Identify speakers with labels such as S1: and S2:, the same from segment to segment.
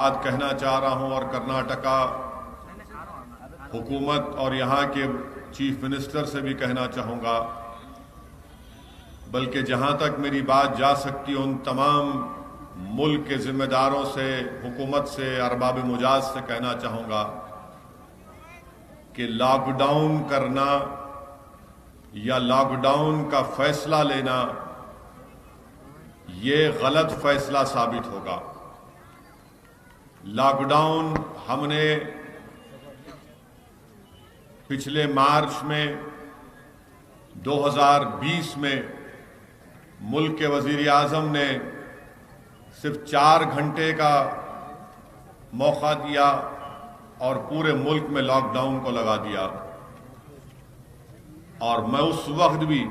S1: بات کہنا چاہ رہا ہوں اور کرناٹکا حکومت اور یہاں کے چیف منسٹر سے بھی کہنا چاہوں گا، بلکہ جہاں تک میری بات جا سکتی ان تمام ملک کے ذمہ داروں سے، حکومت سے، ارباب مجاز سے کہنا چاہوں گا کہ لاک ڈاؤن کرنا یا لاک ڈاؤن کا فیصلہ لینا یہ غلط فیصلہ ثابت ہوگا۔ لاک ڈاؤن ہم نے پچھلے مارچ میں 2020 میں ملک کے وزیر اعظم نے صرف 4 گھنٹے کا موقع دیا اور پورے ملک میں لاک ڈاؤن کو لگا دیا، اور میں اس وقت بھی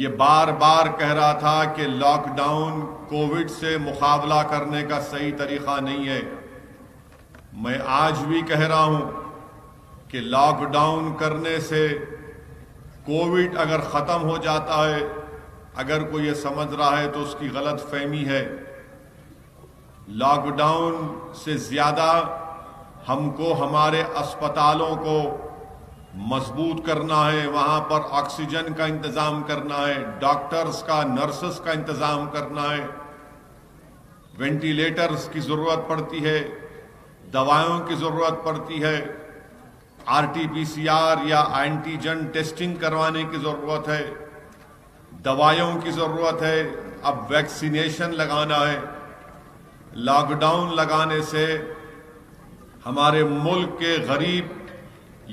S1: یہ بار بار کہہ رہا تھا کہ لاک ڈاؤن کووڈ سے مقابلہ کرنے کا صحیح طریقہ نہیں ہے۔ میں آج بھی کہہ رہا ہوں کہ لاک ڈاؤن کرنے سے کووڈ اگر ختم ہو جاتا ہے، اگر کوئی یہ سمجھ رہا ہے تو اس کی غلط فہمی ہے۔ لاک ڈاؤن سے زیادہ ہم کو ہمارے اسپتالوں کو مضبوط کرنا ہے، وہاں پر آکسیجن کا انتظام کرنا ہے، ڈاکٹرز کا، نرسز کا انتظام کرنا ہے، وینٹیلیٹرز کی ضرورت پڑتی ہے، دوائیوں کی ضرورت پڑتی ہے، RT-PCR یا اینٹیجن ٹیسٹنگ کروانے کی ضرورت ہے، دوائیوں کی ضرورت ہے، اب ویکسینیشن لگانا ہے۔ لاک ڈاؤن لگانے سے ہمارے ملک کے غریب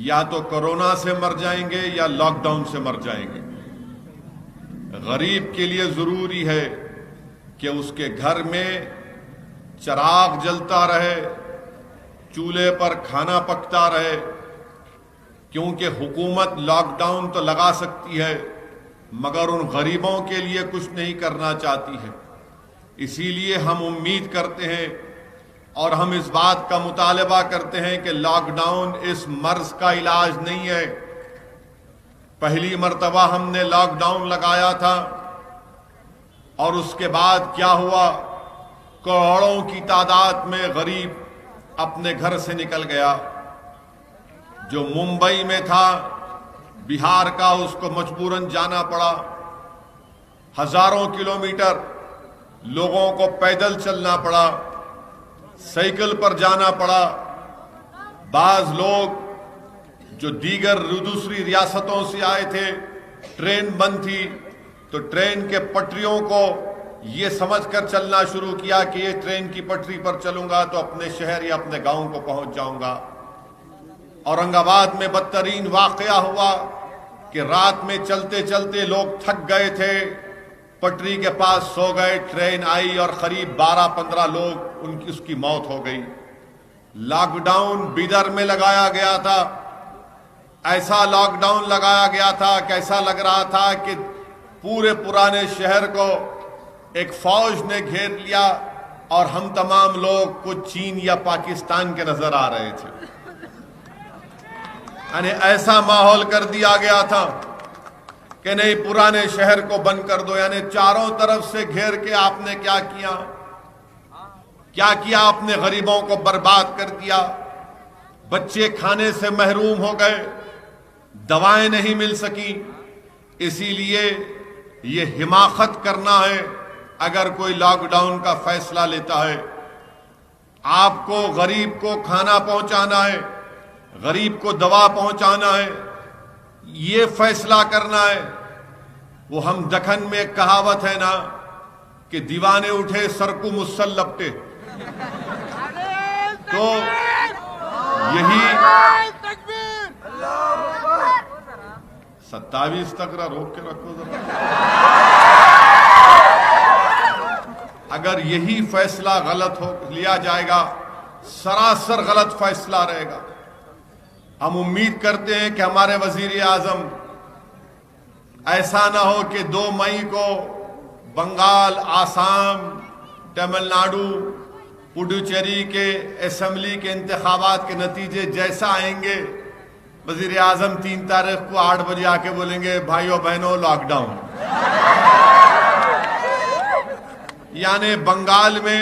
S1: یا تو کورونا سے مر جائیں گے یا لاک ڈاؤن سے مر جائیں گے۔ غریب کے لیے ضروری ہے کہ اس کے گھر میں چراغ جلتا رہے، چولہے پر کھانا پکتا رہے، کیونکہ حکومت لاک ڈاؤن تو لگا سکتی ہے مگر ان غریبوں کے لیے کچھ نہیں کرنا چاہتی ہے۔ اسی لیے ہم امید کرتے ہیں اور ہم اس بات کا مطالبہ کرتے ہیں کہ لاک ڈاؤن اس مرض کا علاج نہیں ہے۔ پہلی مرتبہ ہم نے لاک ڈاؤن لگایا تھا اور اس کے بعد کیا ہوا، کروڑوں کی تعداد میں غریب اپنے گھر سے نکل گیا۔ جو ممبئی میں تھا، بہار کا، اس کو مجبوراً جانا پڑا۔ ہزاروں کلومیٹر لوگوں کو پیدل چلنا پڑا، سائیکل پر جانا پڑا۔ بعض لوگ جو دیگر دوسری ریاستوں سے آئے تھے، ٹرین بند تھی تو ٹرین کے پٹریوں کو یہ سمجھ کر چلنا شروع کیا کہ یہ ٹرین کی پٹری پر چلوں گا تو اپنے شہر یا اپنے گاؤں کو پہنچ جاؤں گا۔ اورنگ آباد میں بدترین واقعہ ہوا کہ رات میں چلتے چلتے لوگ تھک گئے تھے، پٹری کے پاس سو گئے، ٹرین آئی اور قریب 12-15 لوگ اس کی موت ہو گئی۔ لاک ڈاؤن بیدر میں لگایا گیا تھا، ایسا لاک ڈاؤن لگایا گیا تھا کہ ایسا لگ رہا تھا کہ پورے پرانے شہر کو ایک فوج نے گھیر لیا اور ہم تمام لوگ کچھ چین یا پاکستان کے نظر آ رہے تھے۔ یعنی ایسا ماحول کر دیا گیا تھا کہ نہیں، پرانے شہر کو بند کر دو۔ یعنی چاروں طرف سے گھیر کے آپ نے کیا کیا، آپ نے غریبوں کو برباد کر دیا۔ بچے کھانے سے محروم ہو گئے، دوائیں نہیں مل سکی۔ اسی لیے یہ حماقت کرنا ہے اگر کوئی لاک ڈاؤن کا فیصلہ لیتا ہے۔ آپ کو غریب کو کھانا پہنچانا ہے، غریب کو دوا پہنچانا ہے، یہ فیصلہ کرنا ہے۔ وہ ہم دکن میں ایک کہاوت ہے نا کہ دیوانے اٹھے سر کو مسل لپٹے، تو یہی 27 تک روک کے رکھو ذرا۔ اگر یہی فیصلہ غلط ہو لیا جائے گا، سراسر غلط فیصلہ رہے گا۔ ہم امید کرتے ہیں کہ ہمارے وزیر اعظم ایسا نہ ہو کہ 2 مئی کو بنگال، آسام، تمل ناڈو، پڈوچیری کے اسمبلی کے انتخابات کے نتیجے جیسا آئیں گے، وزیر اعظم 3 تاریخ کو 8 بجے آ کے بولیں گے بھائیو بہنوں لاک ڈاؤن۔ یعنی بنگال میں